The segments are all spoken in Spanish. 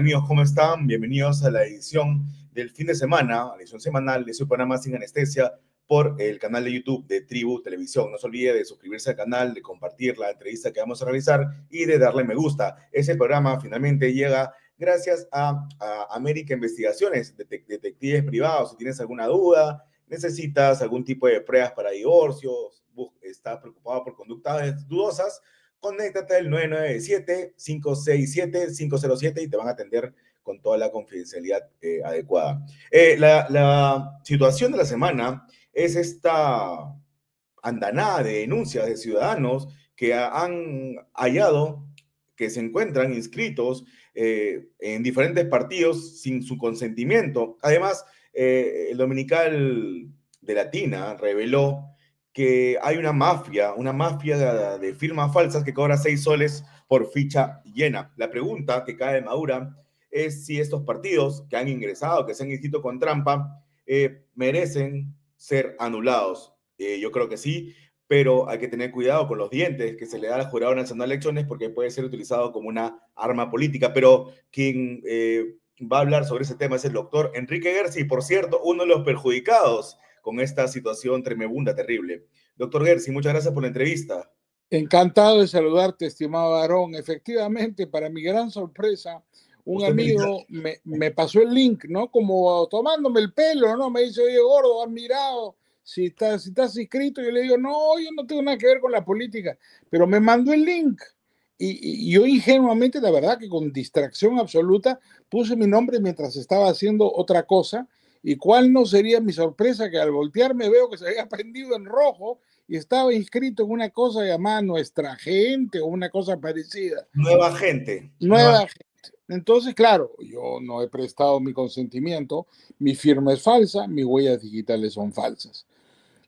amigos? ¿Cómo están? Bienvenidos a la edición del fin de semana, a la edición semanal de su programa Sin Anestesia por el canal de YouTube de Tribu Televisión. No se olvide de suscribirse al canal, de compartir la entrevista que vamos a realizar y de darle me gusta. Ese programa finalmente llega gracias a América Investigaciones, detectives privados. Si tienes alguna duda, necesitas algún tipo de pruebas para divorcios, estás preocupado por conductas dudosas, conéctate al 997-567-507 y te van a atender con toda la confidencialidad adecuada. La situación de la semana es esta andanada de denuncias de ciudadanos que han hallado que se encuentran inscritos en diferentes partidos sin su consentimiento. Además, el Dominical de Latina reveló que hay una mafia de firmas falsas que cobra 6 soles por ficha llena. La pregunta que cae de madura es si estos partidos que han ingresado, que se han inscrito con trampa, merecen ser anulados. Yo creo que sí, pero hay que tener cuidado con los dientes que se le da al Jurado Nacional de Elecciones porque puede ser utilizado como una arma política. Pero quien va a hablar sobre ese tema es el doctor Enrique Gersi, por cierto, uno de los perjudicados con esta situación tremenda, terrible. Doctor Gersi, muchas gracias por la entrevista. Encantado de saludarte, estimado Aarón. Efectivamente, para mi gran sorpresa, un amigo me pasó el link, ¿no? Como tomándome el pelo, ¿no? Me dice, oye, gordo, ¿has mirado si estás inscrito? Yo le digo, no, yo no tengo nada que ver con la política, pero me mandó el link. Y yo ingenuamente, la verdad que con distracción absoluta, puse mi nombre mientras estaba haciendo otra cosa. ¿Y cuál no sería mi sorpresa que al voltearme veo que se había prendido en rojo y estaba inscrito en una cosa llamada Nuestra Gente o una cosa parecida? Nueva Gente. Nueva Gente. Entonces, claro, yo no he prestado mi consentimiento, mi firma es falsa, mis huellas digitales son falsas.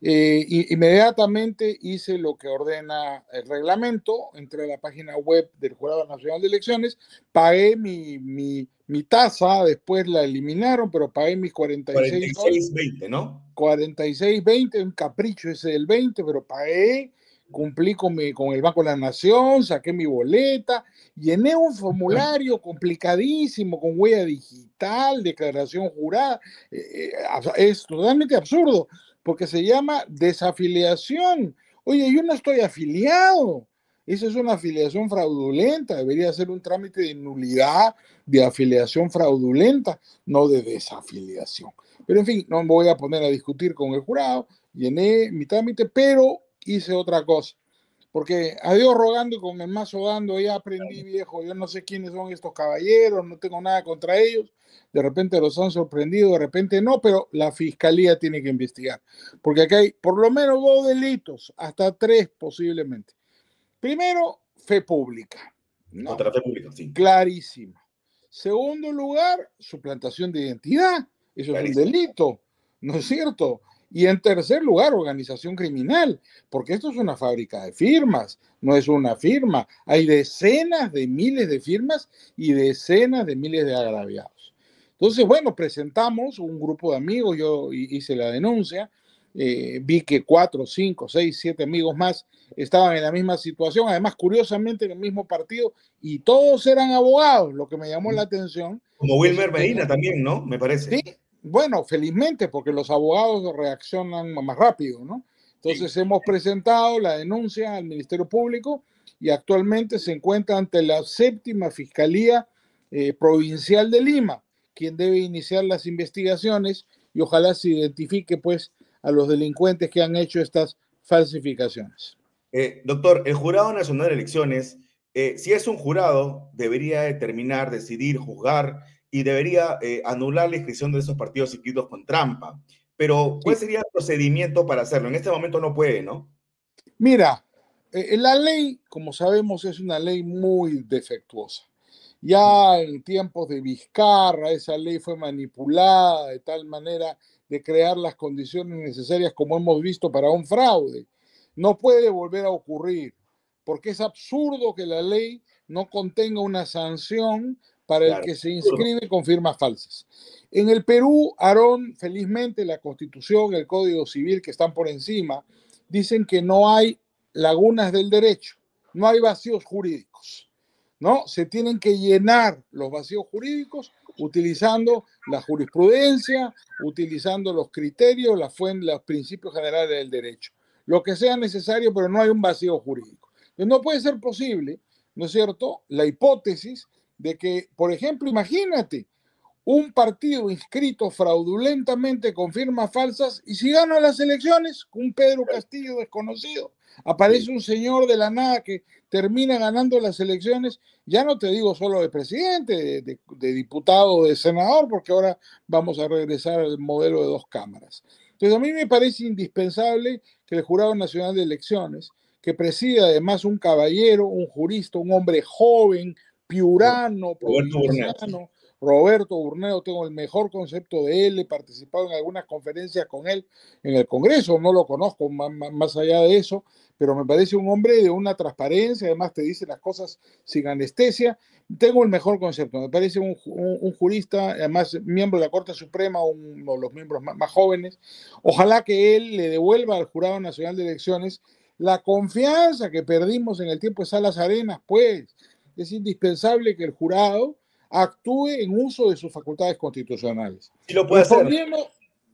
Inmediatamente hice lo que ordena el reglamento, entré a la página web del Jurado Nacional de Elecciones, pagué mi tasa, después la eliminaron, pero pagué mis 46.20, ¿no? 46.20, un capricho ese del 20, pero pagué, cumplí con el Banco de la Nación, saqué mi boleta, llené un formulario complicadísimo con huella digital, declaración jurada. Es totalmente absurdo, porque se llama desafiliación. Oye, yo no estoy afiliado. Esa es una afiliación fraudulenta. Debería ser un trámite de nulidad de afiliación fraudulenta, no de desafiliación. Pero en fin, no me voy a poner a discutir con el jurado. Llené mi trámite, pero hice otra cosa. Porque a Dios rogando y con el mazo dando, ya aprendí, viejo. Yo no sé quiénes son estos caballeros, no tengo nada contra ellos. De repente los han sorprendido, de repente no, pero la fiscalía tiene que investigar. Porque acá hay por lo menos 2 delitos, hasta 3 posiblemente. Primero, fe pública. ¿No? Contra fe pública, sí. Clarísima. Segundo lugar, suplantación de identidad. Eso clarísimo. Es un delito, ¿no es cierto? Y en tercer lugar, organización criminal, porque esto es una fábrica de firmas, no es una firma. Hay decenas de miles de firmas y decenas de miles de agraviados. Entonces, bueno, presentamos un grupo de amigos, yo hice la denuncia, vi que 4, 5, 6, 7 amigos más estaban en la misma situación, además, curiosamente, en el mismo partido, y todos eran abogados, lo que me llamó la atención. Como Wilmer Medina también, ¿no? Me parece. Sí, bueno, felizmente, porque los abogados reaccionan más rápido, ¿no? Entonces sí. Hemos presentado la denuncia al Ministerio Público y actualmente se encuentra ante la 7ª Fiscalía Provincial de Lima, quien debe iniciar las investigaciones y ojalá se identifique, pues, a los delincuentes que han hecho estas falsificaciones. Doctor, el Jurado Nacional de Elecciones, si es un jurado, debería determinar, decidir, juzgar y debería anular la inscripción de esos partidos inscritos con trampa. Pero, ¿cuál sería el procedimiento para hacerlo? En este momento no puede, ¿no? Mira, la ley, como sabemos, es una ley muy defectuosa. Ya en tiempos de Vizcarra, esa ley fue manipulada de tal manera de crear las condiciones necesarias, como hemos visto, para un fraude. No puede volver a ocurrir, porque es absurdo que la ley no contenga una sanción para el que se inscribe con firmas falsas. En el Perú, Aarón, felizmente la Constitución, el Código Civil, que están por encima, dicen que no hay lagunas del derecho, no hay vacíos jurídicos. ¿no? Se tienen que llenar los vacíos jurídicos utilizando la jurisprudencia, utilizando los criterios, los principios generales del derecho. Lo que sea necesario, pero no hay un vacío jurídico. Entonces, no puede ser posible, ¿no es cierto?, la hipótesis de que, por ejemplo, imagínate, un partido inscrito fraudulentamente con firmas falsas y si gana las elecciones, un Pedro Castillo desconocido, aparece un señor de la nada que termina ganando las elecciones, ya no te digo solo de presidente, de diputado, de senador, porque ahora vamos a regresar al modelo de dos cámaras. Entonces a mí me parece indispensable que el Jurado Nacional de Elecciones, que presida además un caballero, un jurista, un hombre joven, piurano, Roberto Burnett. provinciano, Roberto Burneo, tengo el mejor concepto de él, he participado en algunas conferencias con él en el Congreso, no lo conozco más allá de eso, pero me parece un hombre de una transparencia, además te dice las cosas sin anestesia, tengo el mejor concepto, me parece un jurista, además miembro de la Corte Suprema, uno de los miembros más jóvenes, ojalá que él le devuelva al Jurado Nacional de Elecciones la confianza que perdimos en el tiempo de Salas Arenas, pues es indispensable que el jurado actúe en uso de sus facultades constitucionales. Sí lo puede hacer.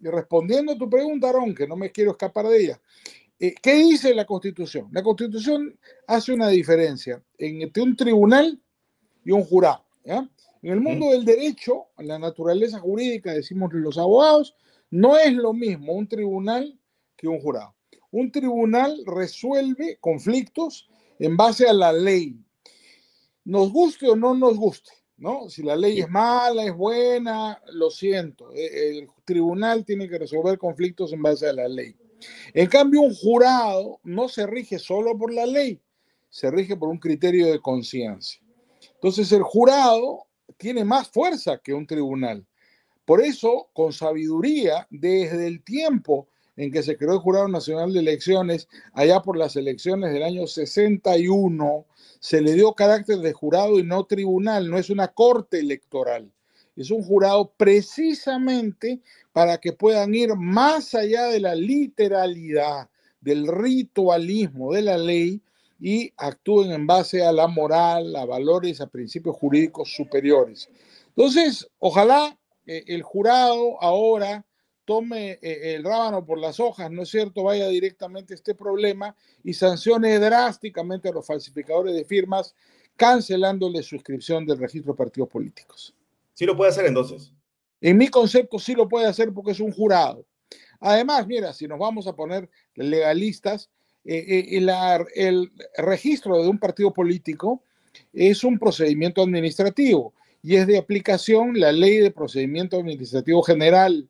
Respondiendo a tu pregunta, Aaron, que no me quiero escapar de ella, ¿qué dice la Constitución? La Constitución hace una diferencia entre un tribunal y un jurado. ¿Ya? En el mundo del derecho, en la naturaleza jurídica, decimos los abogados, no es lo mismo un tribunal que un jurado. Un tribunal resuelve conflictos en base a la ley. Nos guste o no nos guste, ¿no? Si la ley es mala, es buena, lo siento. El tribunal tiene que resolver conflictos en base a la ley. En cambio, un jurado no se rige solo por la ley, se rige por un criterio de conciencia. Entonces, el jurado tiene más fuerza que un tribunal. Por eso, con sabiduría, desde el tiempo en que se creó el Jurado Nacional de Elecciones, allá por las elecciones del año 61, se le dio carácter de jurado y no tribunal, no es una corte electoral. Es un jurado precisamente para que puedan ir más allá de la literalidad, del ritualismo de la ley y actúen en base a la moral, a valores, a principios jurídicos superiores. Entonces, ojalá el jurado ahora tome el rábano por las hojas, ¿no es cierto?, vaya directamente a este problema y sancione drásticamente a los falsificadores de firmas, cancelándole su inscripción del registro de partidos políticos. Sí lo puede hacer entonces. En mi concepto sí lo puede hacer porque es un jurado. Además, mira, si nos vamos a poner legalistas, el registro de un partido político es un procedimiento administrativo y es de aplicación la Ley de Procedimiento Administrativo General,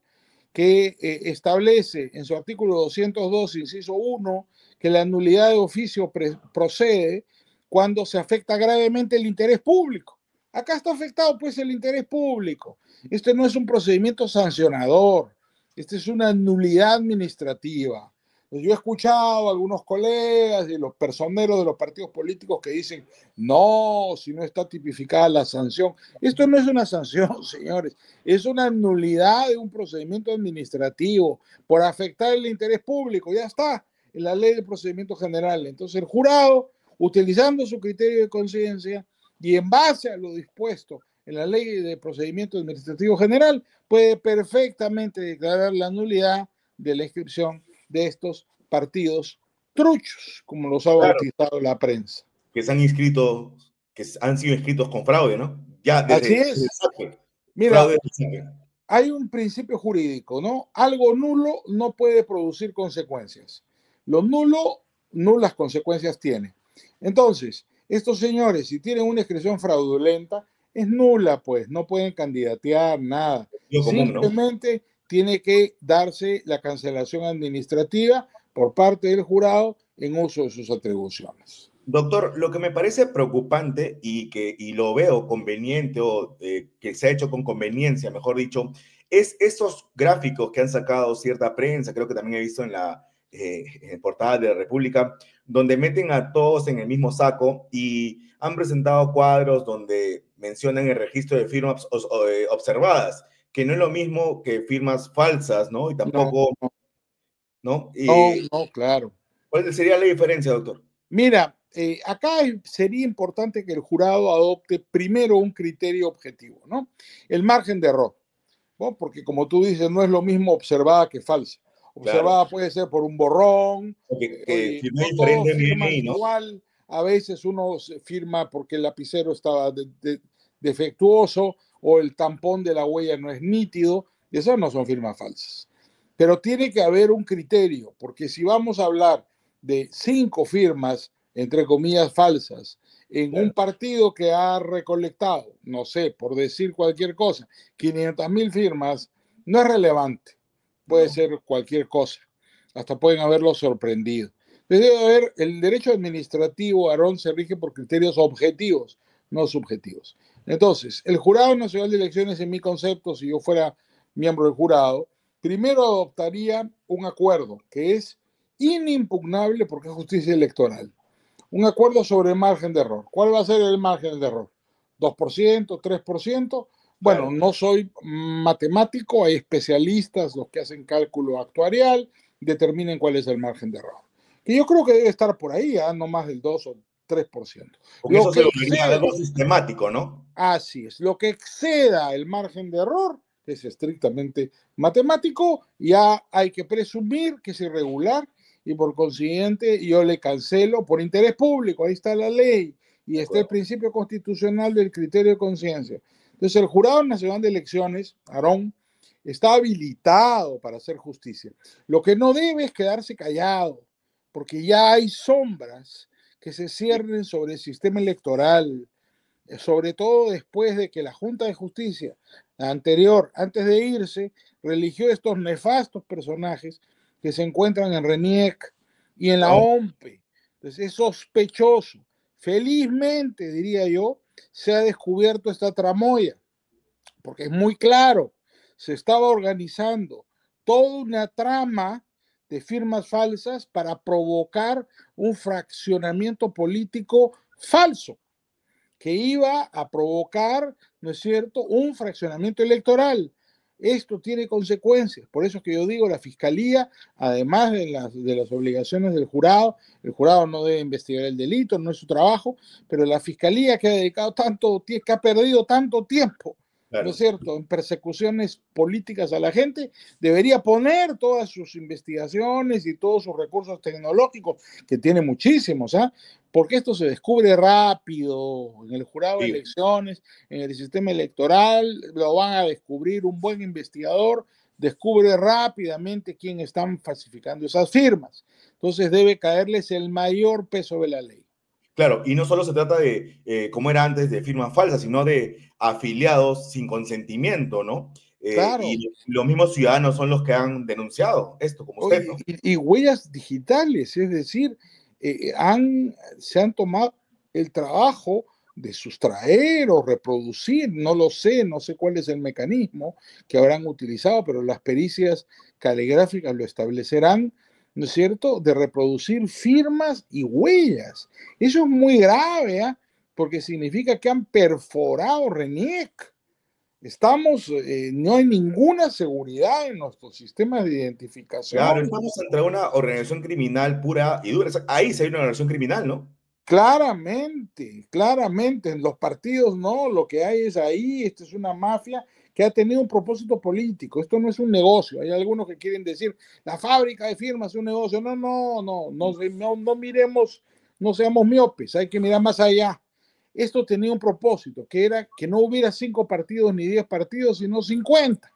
que establece en su artículo 202, inciso 1, que la nulidad de oficio procede cuando se afecta gravemente el interés público. Acá está afectado pues el interés público. Este no es un procedimiento sancionador, esta es una nulidad administrativa. Yo he escuchado a algunos colegas y los personeros de los partidos políticos que dicen, no, si no está tipificada la sanción. Esto no es una sanción, señores, es una nulidad de un procedimiento administrativo por afectar el interés público. Ya está en la ley de procedimiento general. Entonces el jurado, utilizando su criterio de conciencia y en base a lo dispuesto en la ley de procedimiento administrativo general, puede perfectamente declarar la nulidad de la inscripción de estos partidos truchos, como los ha bautizado la prensa. Que se han inscrito, que han sido inscritos con fraude, ¿no? Ya desde, Así es. Mira, fraude hay un principio jurídico, ¿no? Algo nulo no puede producir consecuencias. Lo nulo, nulas consecuencias tiene. Entonces, estos señores, si tienen una inscripción fraudulenta, es nula, pues, no pueden candidatear, nada. Simplemente tiene que darse la cancelación administrativa por parte del jurado en uso de sus atribuciones. Doctor, lo que me parece preocupante y lo veo conveniente o que se ha hecho con conveniencia, mejor dicho, es estos gráficos que han sacado cierta prensa, creo que también he visto en la portada de la República, donde meten a todos en el mismo saco y han presentado cuadros donde mencionan el registro de firmas observadas, que no es lo mismo que firmas falsas, ¿no? Y tampoco, ¿no? No, claro. ¿Cuál sería la diferencia, doctor? Mira, acá sería importante que el jurado adopte primero un criterio objetivo, ¿no? El margen de error, ¿no? Porque como tú dices, no es lo mismo observada que falsa. Claro. Observada puede ser por un borrón, Que firmó no todos diferente en mi firman DNI, ¿no? igual, a veces uno firma porque el lapicero estaba defectuoso o el tampón de la huella no es nítido, esas no son firmas falsas. Pero tiene que haber un criterio, porque si vamos a hablar de 5 firmas, entre comillas, falsas, en un Claro. partido que ha recolectado, no sé, por decir cualquier cosa, 500.000 firmas, no es relevante. Puede No. ser cualquier cosa. Hasta pueden haberlo sorprendido. Debe haber, el derecho administrativo, Aarón, se rige por criterios objetivos, no subjetivos. Entonces, el Jurado Nacional de Elecciones, en mi concepto, si yo fuera miembro del jurado, primero adoptaría un acuerdo que es inimpugnable porque es justicia electoral. Un acuerdo sobre el margen de error. ¿Cuál va a ser el margen de error? ¿2%, 3%? Bueno, Claro. no soy matemático, hay especialistas, los que hacen cálculo actuarial, determinen cuál es el margen de error. Que yo creo que debe estar por ahí, no más del 2 o 3%. Porque Lo eso se que volvería exceda, algo sistemático, ¿no? así es, lo que exceda el margen de error es estrictamente matemático, ya hay que presumir que es irregular y por consiguiente yo le cancelo por interés público, ahí está la ley y De está el acuerdo. principio constitucional del criterio de conciencia. Entonces el Jurado Nacional de Elecciones, Aarón, está habilitado para hacer justicia. Lo que no debe es quedarse callado, porque ya hay sombras que se ciernen sobre el sistema electoral, sobre todo después de que la Junta de Justicia anterior, antes de irse, religió estos nefastos personajes que se encuentran en RENIEC y en la No, OMPE. Entonces es sospechoso. Felizmente, diría yo, se ha descubierto esta tramoya, porque es muy claro, se estaba organizando toda una trama de firmas falsas para provocar un fraccionamiento político falso que iba a provocar, ¿no es cierto?, un fraccionamiento electoral. Esto tiene consecuencias, por eso es que yo digo, la Fiscalía, además de las obligaciones del jurado, el jurado no debe investigar el delito, no es su trabajo, pero la Fiscalía que ha dedicado tanto, que ha perdido tanto tiempo, ¿no es claro. cierto?, en persecuciones políticas a la gente, debería poner todas sus investigaciones y todos sus recursos tecnológicos, que tiene muchísimos, ¿ah? Porque esto se descubre rápido en el jurado de Sí. elecciones, en el sistema electoral, lo van a descubrir un buen investigador, descubre rápidamente quién están falsificando esas firmas. Entonces debe caerles el mayor peso de la ley. Claro, y no solo se trata de, como era antes, de firmas falsas, sino de afiliados sin consentimiento, ¿no? Claro, Y los mismos ciudadanos son los que han denunciado esto, como usted, ¿no? y huellas digitales, es decir, se han tomado el trabajo de sustraer o reproducir, no lo sé, no sé cuál es el mecanismo que habrán utilizado, pero las pericias caligráficas lo establecerán, ¿no es cierto?, de reproducir firmas y huellas. Eso es muy grave, ¿eh? Porque significa que han perforado RENIEC. No hay ninguna seguridad en nuestros sistemas de Claro, identificación. estamos ante una organización criminal pura y dura. Ahí sí hay una organización criminal, ¿no? Claramente, claramente, en los partidos no, lo que hay es ahí, esto es una mafia que ha tenido un propósito político, esto no es un negocio, hay algunos que quieren decir, la fábrica de firmas es un negocio, no miremos, no seamos miopes, hay que mirar más allá. Esto tenía un propósito, que era que no hubiera 5 partidos ni 10 partidos, sino 50.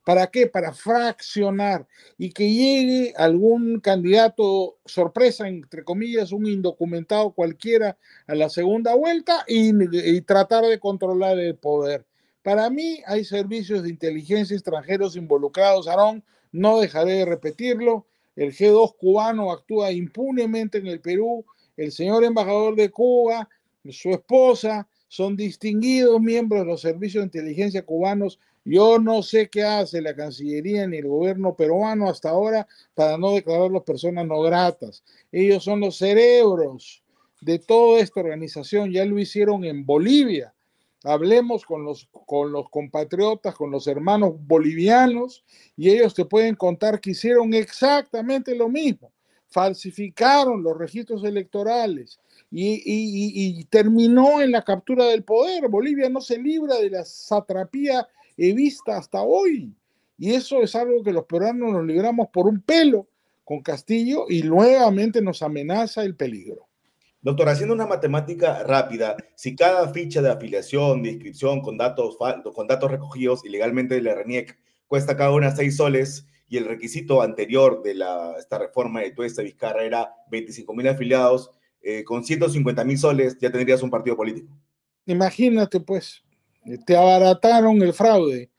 ¿Para qué? Para fraccionar y que llegue algún candidato sorpresa, entre comillas, un indocumentado cualquiera a la segunda vuelta y tratar de controlar el poder. Para mí hay servicios de inteligencia extranjeros involucrados, Aarón, no dejaré de repetirlo. El G2 cubano actúa impunemente en el Perú. El señor embajador de Cuba, su esposa, son distinguidos miembros de los servicios de inteligencia cubanos. Yo no sé qué hace la Cancillería ni el gobierno peruano hasta ahora para no declararlos personas no gratas. Ellos son los cerebros de toda esta organización. Ya lo hicieron en Bolivia. Hablemos con los compatriotas, con los hermanos bolivianos, y ellos te pueden contar que hicieron exactamente lo mismo. falsificaron los registros electorales y terminó en la captura del poder. Bolivia no se libra de la satrapía evista hasta hoy. Y eso es algo que los peruanos nos libramos por un pelo con Castillo y nuevamente nos amenaza el peligro. Doctor, haciendo una matemática rápida, si cada ficha de afiliación, de inscripción con datos recogidos ilegalmente del RENIEC cuesta cada una 6 soles y el requisito anterior de esta reforma de Tuesta Vizcarra era 25.000 afiliados, con 150.000 soles ya tendrías un partido político. Imagínate, pues, te abarataron el fraude.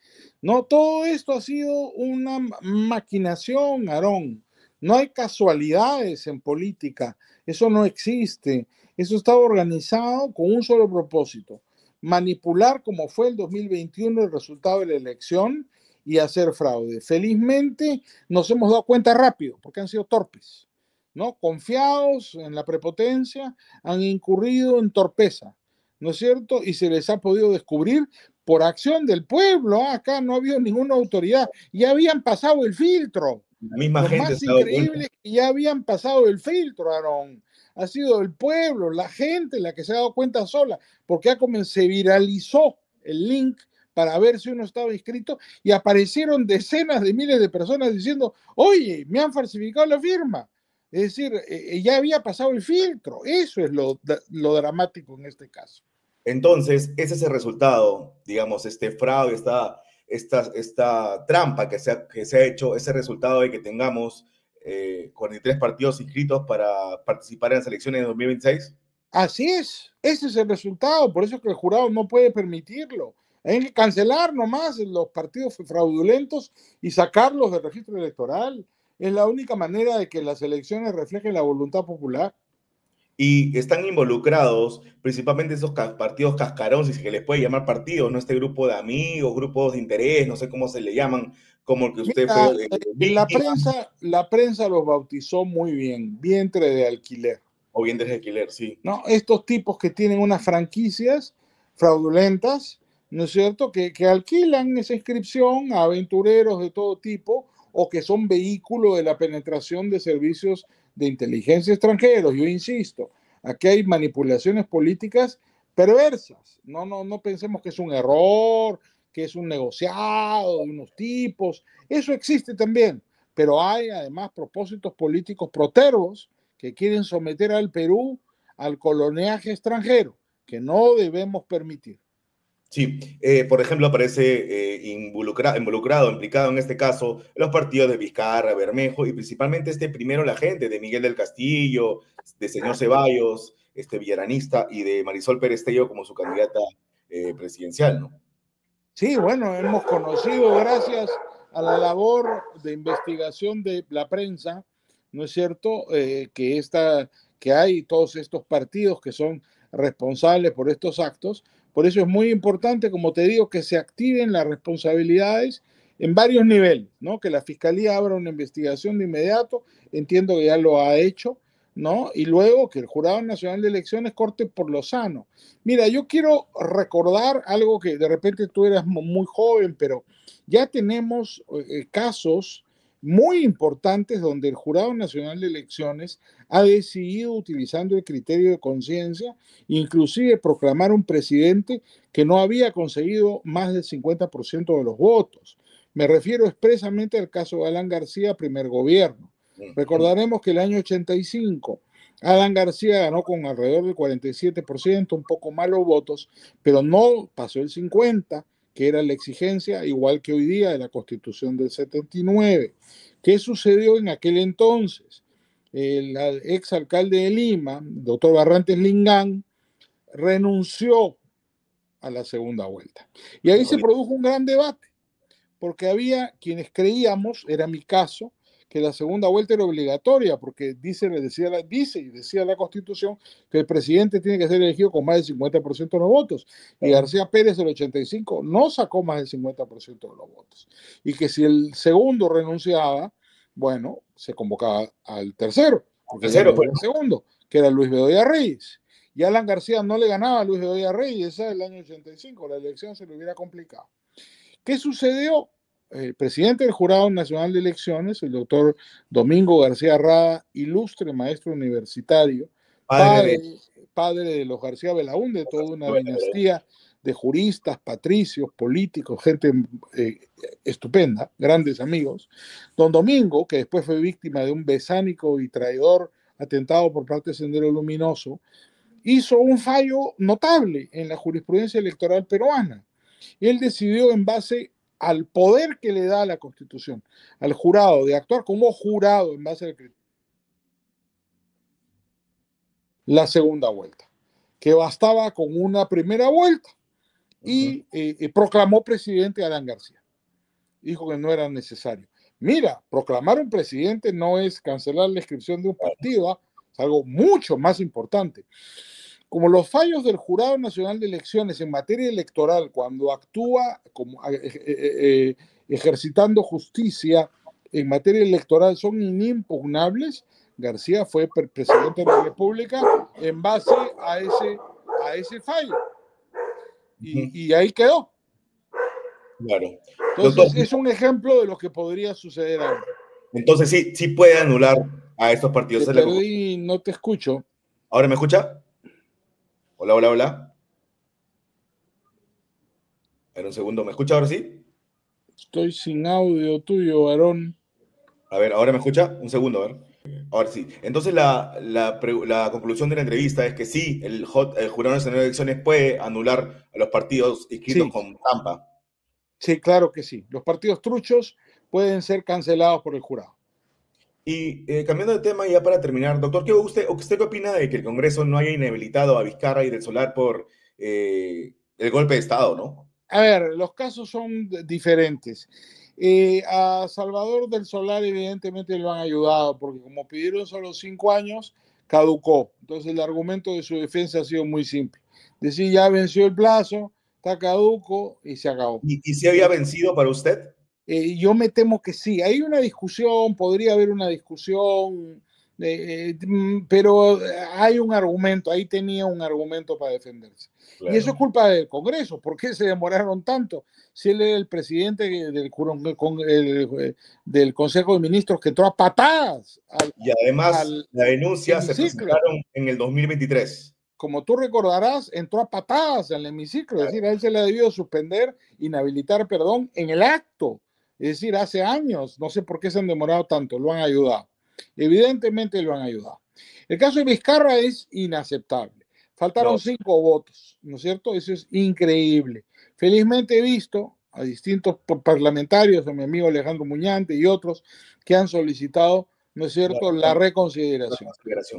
No, todo esto ha sido una maquinación, Aarón. No hay casualidades en política. Eso no existe. Eso está organizado con un solo propósito: manipular, como fue el 2021, el resultado de la elección y hacer fraude. Felizmente nos hemos dado cuenta rápido, porque han sido torpes, ¿no? Confiados en la prepotencia, han incurrido en torpeza, ¿no es cierto? Y se les ha podido descubrir por acción del pueblo. Acá no ha habido ninguna autoridad. Ya habían pasado el filtro. La misma Lo gente más se ha dado cuenta. increíble es que ya habían pasado el filtro, Aarón. Ha sido el pueblo, la gente la que se ha dado cuenta sola, porque se viralizó el link para ver si uno estaba inscrito y aparecieron decenas de miles de personas diciendo: oye, me han falsificado la firma. Es decir, ya había pasado el filtro. Eso es lo dramático en este caso. Entonces, ese es el resultado, digamos, este fraude, esta trampa que se ha hecho, ese resultado de que tengamos 43 partidos inscritos para participar en las elecciones de 2026. Así es, ese es el resultado, por eso es que el jurado no puede permitirlo. Hay que cancelar nomás los partidos fraudulentos y sacarlos del registro electoral. Es la única manera de que las elecciones reflejen la voluntad popular. Y están involucrados principalmente esos partidos cascarones, si se les puede llamar partidos, ¿no? Este grupo de amigos, grupos de interés, no sé cómo se le llaman, como el que usted fue Mira, víctima, la prensa los bautizó muy bien: vientre de alquiler. o bien de alquiler, sí. ¿No? Estos tipos que tienen unas franquicias fraudulentas, ¿no es cierto?, que alquilan esa inscripción a aventureros de todo tipo o que son vehículo de la penetración de servicios de inteligencia extranjeros. Yo insisto, aquí hay manipulaciones políticas perversas. No pensemos que es un error, que es un negociado de unos tipos. Eso existe también, pero hay además propósitos políticos protervos que quieren someter al Perú al coloniaje extranjero, que no debemos permitir. Sí, por ejemplo, aparece implicado en este caso, los partidos de Vizcarra, Bermejo y principalmente este primero la gente de Miguel del Castillo, de señor Ceballos, este villaranista y de Marisol Pérez Tello como su candidata presidencial, ¿no? Sí, bueno, hemos conocido gracias a la labor de investigación de la prensa, ¿no es cierto?, que hay todos estos partidos que son responsables por estos actos. Por eso es muy importante, como te digo, que se activen las responsabilidades en varios niveles, ¿no? Que la Fiscalía abra una investigación de inmediato, entiendo que ya lo ha hecho, ¿no? Y luego que el Jurado Nacional de Elecciones corte por lo sano. Mira, yo quiero recordar algo que de repente tú eras muy joven, pero ya tenemos casos muy importantes donde el Jurado Nacional de Elecciones ha decidido, utilizando el criterio de conciencia, inclusive proclamar un presidente que no había conseguido más del 50% de los votos. Me refiero expresamente al caso de Alan García, primer gobierno. Recordaremos que el año 85 Alan García ganó con alrededor del 47%, un poco más los votos, pero no pasó el 50%, que era la exigencia, igual que hoy día de la Constitución del 79. ¿Qué sucedió en aquel entonces? El exalcalde de Lima, doctor Barrantes Lingán, renunció a la segunda vuelta. Y ahí se produjo un gran debate, porque había quienes creíamos, era mi caso, que la segunda vuelta era obligatoria, porque dice y decía la Constitución que el presidente tiene que ser elegido con más del 50% de los votos. Y García Pérez, el 85, no sacó más del 50% de los votos. Y que si el segundo renunciaba, bueno, se convocaba al tercero, porque ya no era el segundo, que era Luis Bedoya Reyes. Y Alan García no le ganaba a Luis Bedoya Reyes, ese es el año 85, la elección se le hubiera complicado. ¿Qué sucedió? el presidente del Jurado Nacional de Elecciones, el doctor Domingo García Rada, ilustre maestro universitario, Padre padre, de... padre de los García Belaúnde, toda una dinastía de juristas, patricios, políticos, gente estupenda, grandes amigos. Don Domingo, que después fue víctima de un besánico y traidor atentado por parte de Sendero Luminoso, hizo un fallo notable en la jurisprudencia electoral peruana. Él decidió en base al poder que le da la Constitución, al jurado, de actuar como jurado en base al la segunda vuelta, que bastaba con una primera vuelta y proclamó presidente a Adán García. Dijo que no era necesario. Mira, proclamar un presidente no es cancelar la inscripción de un partido, es algo mucho más importante. Como los fallos del Jurado Nacional de Elecciones en materia electoral, cuando actúa como, ejercitando justicia en materia electoral, son inimpugnables, García fue presidente de la República en base a ese fallo. Y ahí quedó. Claro. Entonces, Doctor, es un ejemplo de lo que podría suceder ahora. entonces sí, sí puede anular a estos partidos. Te perdí, no te escucho. ¿Ahora me escucha? Hola, hola, hola. En un segundo, ¿me escucha ahora sí? Estoy sin audio tuyo, varón. A ver, ¿ahora me escucha? Un segundo, a ver. Ahora sí. Entonces la conclusión de la entrevista es que sí, el Jurado Nacional de Elecciones puede anular a los partidos inscritos Sí, con trampa. sí, claro que sí. Los partidos truchos pueden ser cancelados por el jurado. Y cambiando de tema, ya para terminar, doctor, ¿usted qué opina de que el Congreso no haya inhabilitado a Vizcarra y del Solar por el golpe de Estado, ¿no? A ver, los casos son diferentes. A Salvador del Solar evidentemente lo han ayudado porque como pidieron solo 5 años, caducó. Entonces el argumento de su defensa ha sido muy simple. Decir, ya venció el plazo, está caduco y se acabó. ¿Y si había vencido para usted? Yo me temo que sí. Hay una discusión, podría haber una discusión, pero hay un argumento, ahí tenía un argumento para defenderse. Claro. Y eso es culpa del Congreso. ¿Por qué se demoraron tanto? Si él era el presidente del Consejo de Ministros que entró a patadas y además, la denuncia se hemiciclo. presentaron en el 2023. Como tú recordarás, entró a patadas al hemiciclo, es decir, a él se le ha debido suspender, inhabilitar, perdón, en el acto. Es decir, hace años, no sé por qué se han demorado tanto, lo han ayudado. Evidentemente lo han ayudado. El caso de Vizcarra es inaceptable. Faltaron 5 votos, ¿no es cierto? Eso es increíble. Felizmente he visto a distintos parlamentarios, a mi amigo Alejandro Muñante y otros, que han solicitado, ¿no es cierto?, la reconsideración.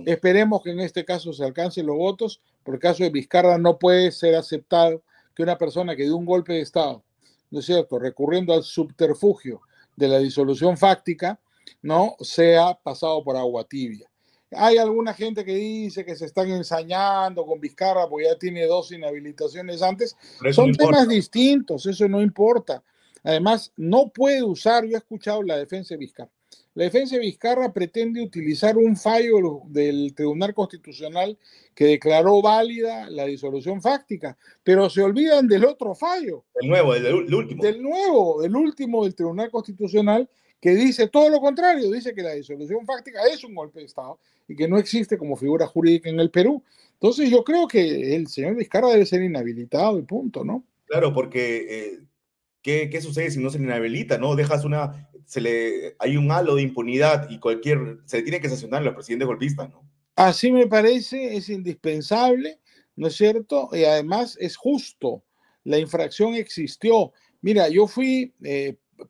Esperemos que en este caso se alcancen los votos. Por el caso de Vizcarra no puede ser aceptado que una persona que dio un golpe de Estado, ¿no es cierto?, recurriendo al subterfugio de la disolución fáctica, no sea pasado por agua tibia. Hay alguna gente que dice que se están ensañando con Vizcarra porque ya tiene 2 inhabilitaciones antes. Son temas distintos, eso no importa. Además, no puede usar, yo he escuchado la defensa de Vizcarra. La defensa de Vizcarra pretende utilizar un fallo del Tribunal Constitucional que declaró válida la disolución fáctica, pero se olvidan del otro fallo. El nuevo, el último. Del último del Tribunal Constitucional, que dice todo lo contrario, dice que la disolución fáctica es un golpe de Estado y que no existe como figura jurídica en el Perú. Entonces yo creo que el señor Vizcarra debe ser inhabilitado y punto, ¿no? Claro, porque ¿qué sucede si no se inhabilita? ¿No? Hay un halo de impunidad y se le tiene que sancionar a los presidentes golpistas, ¿no? Así me parece, es indispensable, ¿no es cierto? Y además es justo, la infracción existió. Mira, yo fui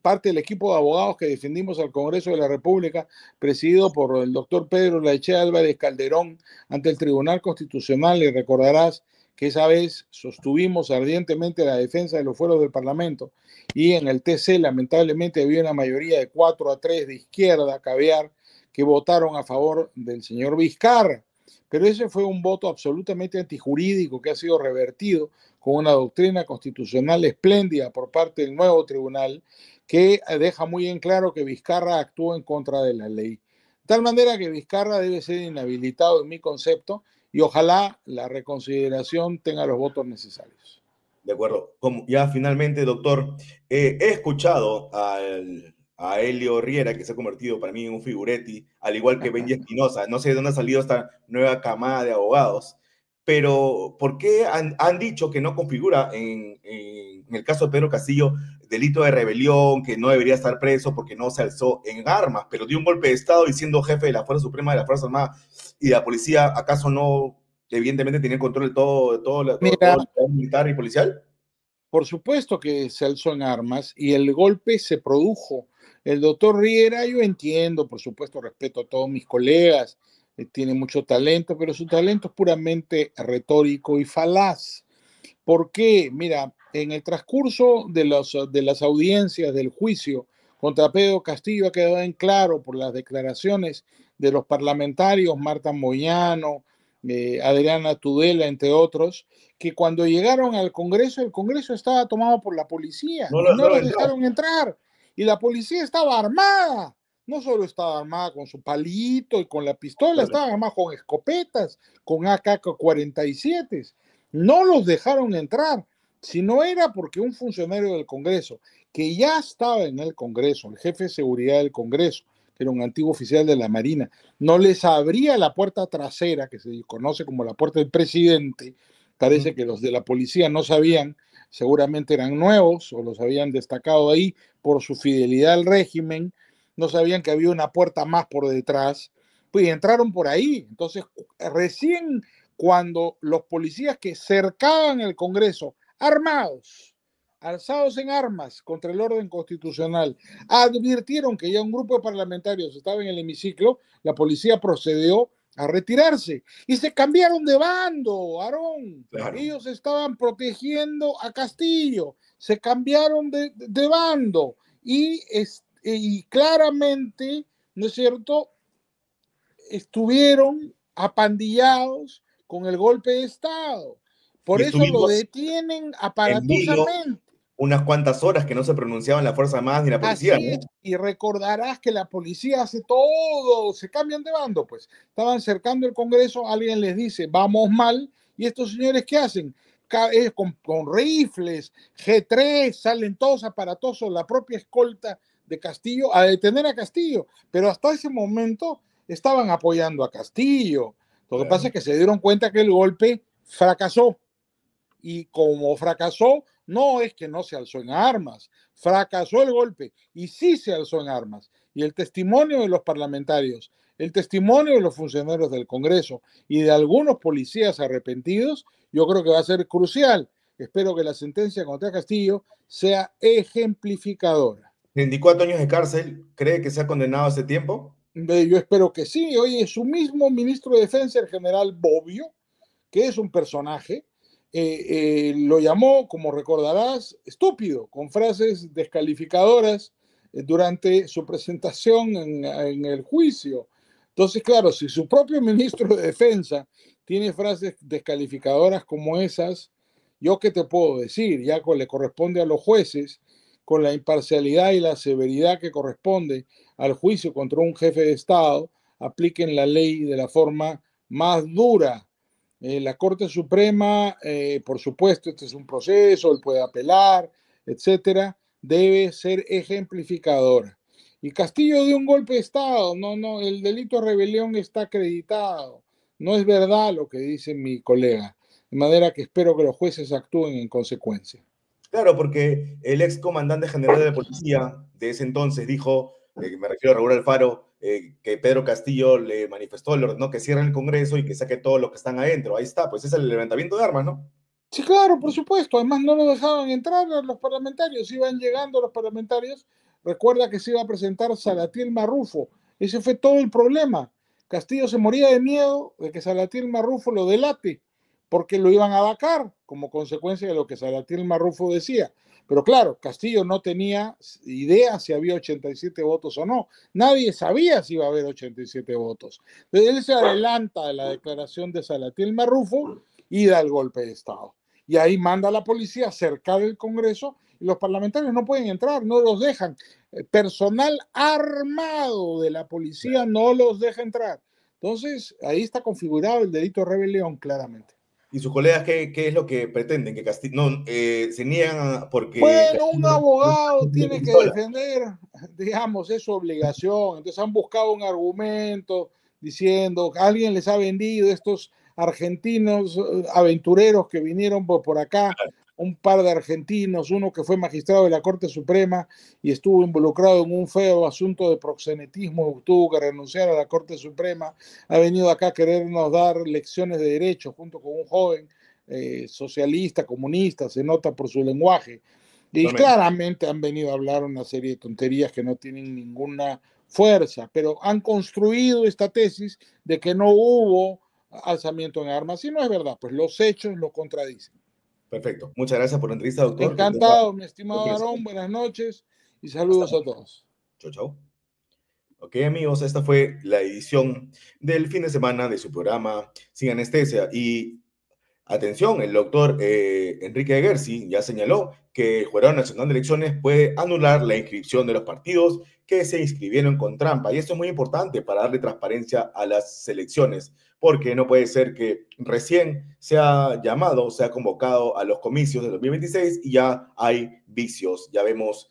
parte del equipo de abogados que defendimos al Congreso de la República, presidido por el doctor Pedro Laiché Álvarez Calderón, ante el Tribunal Constitucional, y recordarás que esa vez sostuvimos ardientemente la defensa de los fueros del Parlamento, y en el TC lamentablemente había una mayoría de 4-3 de izquierda, caviar, que votaron a favor del señor Vizcarra. Pero ese fue un voto absolutamente antijurídico que ha sido revertido con una doctrina constitucional espléndida por parte del nuevo tribunal que deja muy en claro que Vizcarra actuó en contra de la ley. De tal manera que Vizcarra debe ser inhabilitado en mi concepto y ojalá la reconsideración tenga los votos necesarios. De acuerdo. Como ya finalmente, doctor, he escuchado a Helio Riera, que se ha convertido para mí en un figuretti, al igual que Benji Espinosa. No sé de dónde ha salido esta nueva camada de abogados, pero ¿por qué han dicho que no configura en el caso de Pedro Castillo delito de rebelión, que no debería estar preso porque no se alzó en armas, pero dio un golpe de Estado y siendo jefe de la Fuerza Suprema de las Fuerzas Armadas y de la policía, ¿acaso no evidentemente tenía control de todo Mira, el poder militar y policial? por supuesto que se alzó en armas y el golpe se produjo. El doctor Riera, yo entiendo, por supuesto, respeto a todos mis colegas, tiene mucho talento, pero su talento es puramente retórico y falaz. ¿Por qué? Mira, en el transcurso de las audiencias del juicio contra Pedro Castillo ha quedado en claro por las declaraciones de los parlamentarios, Marta Moyano, Adriana Tudela, entre otros, que cuando llegaron al Congreso, el Congreso estaba tomado por la policía No y lo no dejaron los entrar. dejaron entrar. Y la policía estaba armada. No solo estaba armada con su palito y con la pistola, Claro. estaba armada con escopetas, con AK-47. No los dejaron entrar. Si no era porque un funcionario del Congreso, que ya estaba en el Congreso, el jefe de seguridad del Congreso, que era un antiguo oficial de la Marina, no les abría la puerta trasera, que se conoce como la puerta del presidente. Parece que los de la policía no sabían, seguramente eran nuevos o los habían destacado ahí por su fidelidad al régimen, no sabían que había una puerta más por detrás, pues entraron por ahí. Entonces, recién cuando los policías que cercaban el Congreso, armados, alzados en armas contra el orden constitucional, advirtieron que ya un grupo de parlamentarios estaba en el hemiciclo, la policía procedió a retirarse y se cambiaron de bando, Aarón. Claro. Ellos estaban protegiendo a Castillo, se cambiaron de bando y claramente, ¿no es cierto?, estuvieron apandillados con el golpe de Estado. Y Por eso lo estuvimos detienen en vilo aparatosamente. unas cuantas horas que no se pronunciaban la Fuerza Armada ni la policía, Así es, ¿no? y recordarás que la policía hace todo, se cambian de bando, pues. Estaban cercando el Congreso, alguien les dice, vamos mal, y estos señores, ¿qué hacen? Con rifles, G3, salen todos aparatosos, la propia escolta de Castillo, a detener a Castillo, pero hasta ese momento estaban apoyando a Castillo. Lo que pasa Claro. es que se dieron cuenta que el golpe fracasó y como fracasó, no es que no se alzó en armas, fracasó el golpe y sí se alzó en armas. Y el testimonio de los parlamentarios, el testimonio de los funcionarios del Congreso y de algunos policías arrepentidos, yo creo que va a ser crucial. Espero que la sentencia contra Castillo sea ejemplificadora. 24 años de cárcel, ¿cree que se ha condenado a ese tiempo? Yo espero que sí. Oye, su mismo ministro de Defensa, el general Bobbio, que es un personaje, lo llamó, como recordarás, estúpido, con frases descalificadoras durante su presentación en el juicio. Entonces, claro, si su propio ministro de Defensa tiene frases descalificadoras como esas, yo qué te puedo decir, ya le corresponde a los jueces, con la imparcialidad y la severidad que corresponde al juicio contra un jefe de Estado, apliquen la ley de la forma más dura. La Corte Suprema, por supuesto, este es un proceso, él puede apelar, etcétera, debe ser ejemplificadora. Y Castillo dio un golpe de Estado, no, no, el delito de rebelión está acreditado, no es verdad lo que dice mi colega, de manera que espero que los jueces actúen en consecuencia. Claro, porque el ex comandante general de la policía de ese entonces dijo, me refiero a Raúl Alfaro, que Pedro Castillo le manifestó, le ordenó que cierren el Congreso y que saque todos los que están adentro. Ahí está, pues es el levantamiento de armas, ¿no? Sí, claro, por supuesto. Además, no lo dejaban entrar a los parlamentarios. Iban llegando los parlamentarios. Recuerda que se iba a presentar Salatiel Marrufo. Ese fue todo el problema. Castillo se moría de miedo de que Salatiel Marrufo lo delate, porque lo iban a vacar como consecuencia de lo que Salatiel Marrufo decía. Pero claro, Castillo no tenía idea si había 87 votos o no. Nadie sabía si iba a haber 87 votos. Entonces, él se adelanta de la declaración de Salatiel Marrufo y da el golpe de Estado. Y ahí manda a la policía a cercar el Congreso y los parlamentarios no pueden entrar, no los dejan. Personal armado de la policía no los deja entrar. Entonces, ahí está configurado el delito de rebelión claramente. ¿Y sus colegas qué es lo que pretenden? Que no, se niegan porque Bueno, un abogado Castillo tiene que sola. defender, digamos, es su obligación. Entonces han buscado un argumento diciendo que alguien les ha vendido estos argentinos aventureros que vinieron por acá, un par de argentinos, uno que fue magistrado de la Corte Suprema y estuvo involucrado en un feo asunto de proxenetismo, tuvo que renunciar a la Corte Suprema, ha venido acá a querernos dar lecciones de derecho junto con un joven socialista, comunista, se nota por su lenguaje. Y Totalmente. claramente han venido a hablar una serie de tonterías que no tienen ninguna fuerza, pero han construido esta tesis de que no hubo alzamiento en armas. Y no es verdad, pues los hechos lo contradicen. Perfecto. Muchas gracias por la entrevista, doctor. Que tenga Encantado, mi buen estimado fin de Aarón, semana. buenas noches y Hasta saludos a luego. todos. Chau, chau. Ok, amigos, esta fue la edición del fin de semana de su programa Sin Anestesia. Y atención, el doctor Enrique Eguersi ya señaló que el Jurado Nacional de Elecciones puede anular la inscripción de los partidos que se inscribieron con trampa. Y esto es muy importante para darle transparencia a las elecciones, porque no puede ser que recién se ha llamado, se ha convocado a los comicios de 2026 y ya hay vicios, ya vemos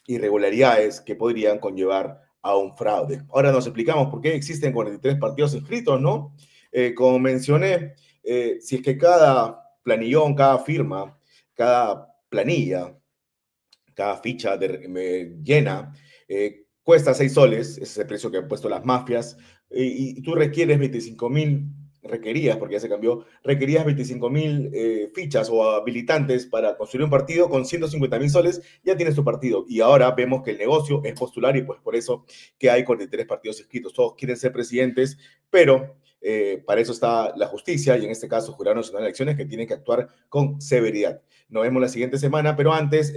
irregularidades que podrían conllevar a un fraude. Ahora nos explicamos por qué existen 43 partidos inscritos, ¿no? Como mencioné, si es que cada planillón, cada firma, cada planilla, cada ficha llena cuesta 6 soles, ese es el precio que han puesto las mafias, y tú requieres 25.000, requerías, porque ya se cambió, requerías 25.000 fichas o habilitantes para construir un partido con 150.000 soles, ya tienes tu partido. Y ahora vemos que el negocio es postular y pues por eso que hay 43 partidos inscritos. Todos quieren ser presidentes, pero para eso está la justicia y en este caso Jurado Nacional de Elecciones que tienen que actuar con severidad. Nos vemos la siguiente semana, pero antes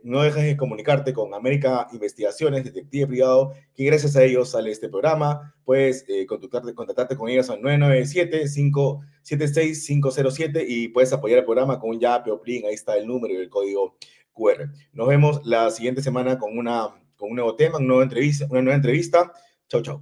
no dejes de comunicarte con América Investigaciones, Detective Privado, que gracias a ellos sale este programa. Puedes contactarte con ellos al 997-576-507 y puedes apoyar el programa con un Yape o Plin, ahí está el número y el código QR. Nos vemos la siguiente semana con un nuevo tema, una nueva entrevista. Chau, chau.